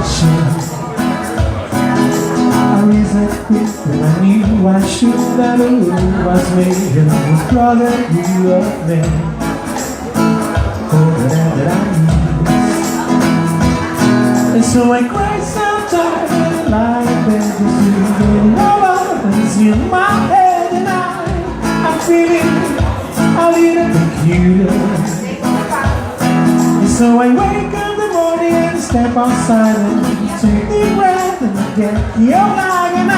attention. I resent it when I knew I should never was made and I was brother you love me. Oh, that I need. And so I cry sometimes and lie in bed just to get over and see in my head and I'm feeling a little peculiar. And so I wake up in the morning and step outside and take the breath and I get your line and I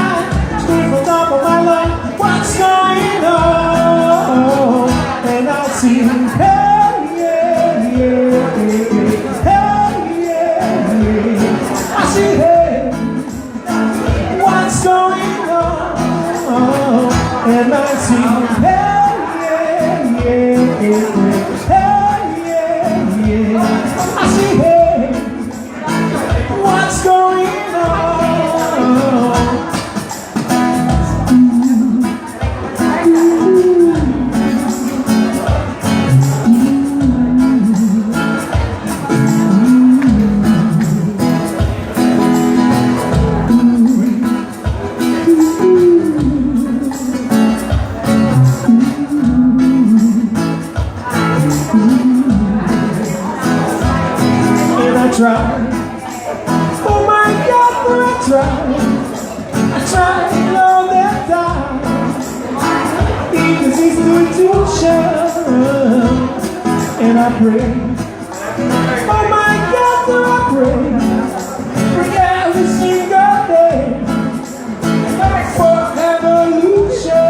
scream on top of my lungs, what's going on? And I see, hey, yeah, yeah, yeah, hey, yeah, yeah. I see, hey, what's going on? And I see, hey, yeah, yeah, yeah, hey, yeah, yeah. I see, hey, what's going on? I tried, oh my God, I tried all that time, because it's intuition, and I pray, oh my God, I pray, for every single day, for evolution,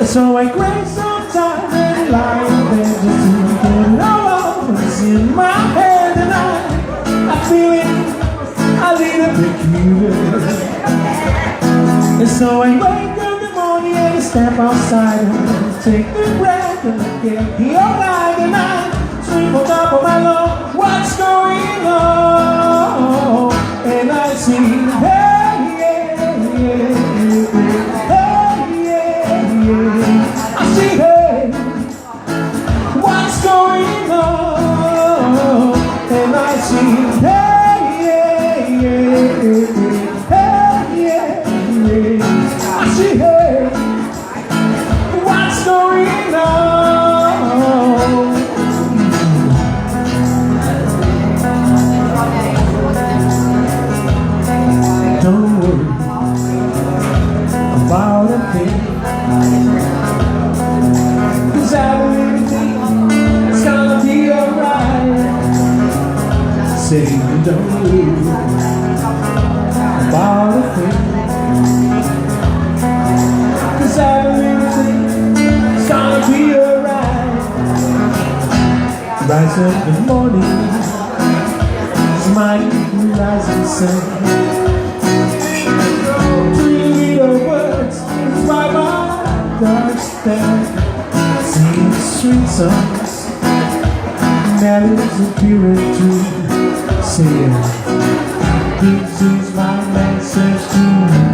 so I crave some time and lie in bed just to get over what's in my head, and I'm feeling a little peculiar. And so I wake up in the morning and step outside and take the breath and get your light, and I scream on top of my lungs, what's going on? And I sing, hey, yeah, yeah, yeah, hey, yeah, yeah. I see, hey, what's going on? And I see, hey, yeah, yeah, hey, yeah, yeah. I see, hey, what's going on? Don't worry about a thing, 'cause everything's gonna be alright. Say don't worry about a thing, 'cause everything's gonna be alright. Rise up in the morning, smile, rising sun. Three little words by my doorstep, singing sweet songs, melodies of pure and true. Saying, this is my message to you.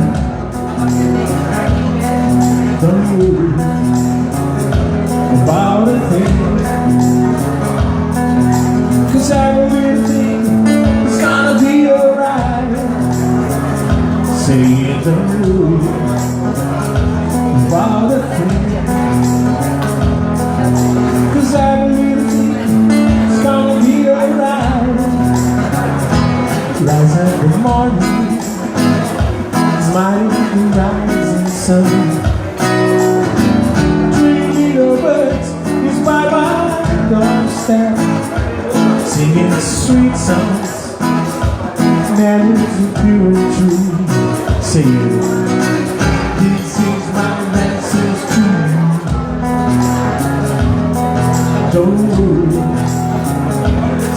Don't worry about a thing, 'cause everything is gonna be alright. Say don't worry about a thing, 'cause everything is gonna be alright. Rise up in the morning, smile the rising sun. Three little birds is by my doorstep, singing sweet songs, melodies of pure and true. Saying, this is my message to you. Don't worry,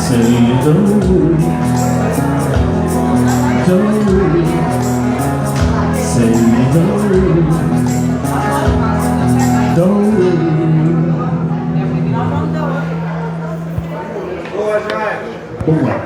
say don't worry. Don't worry, say don't worry, don't worry.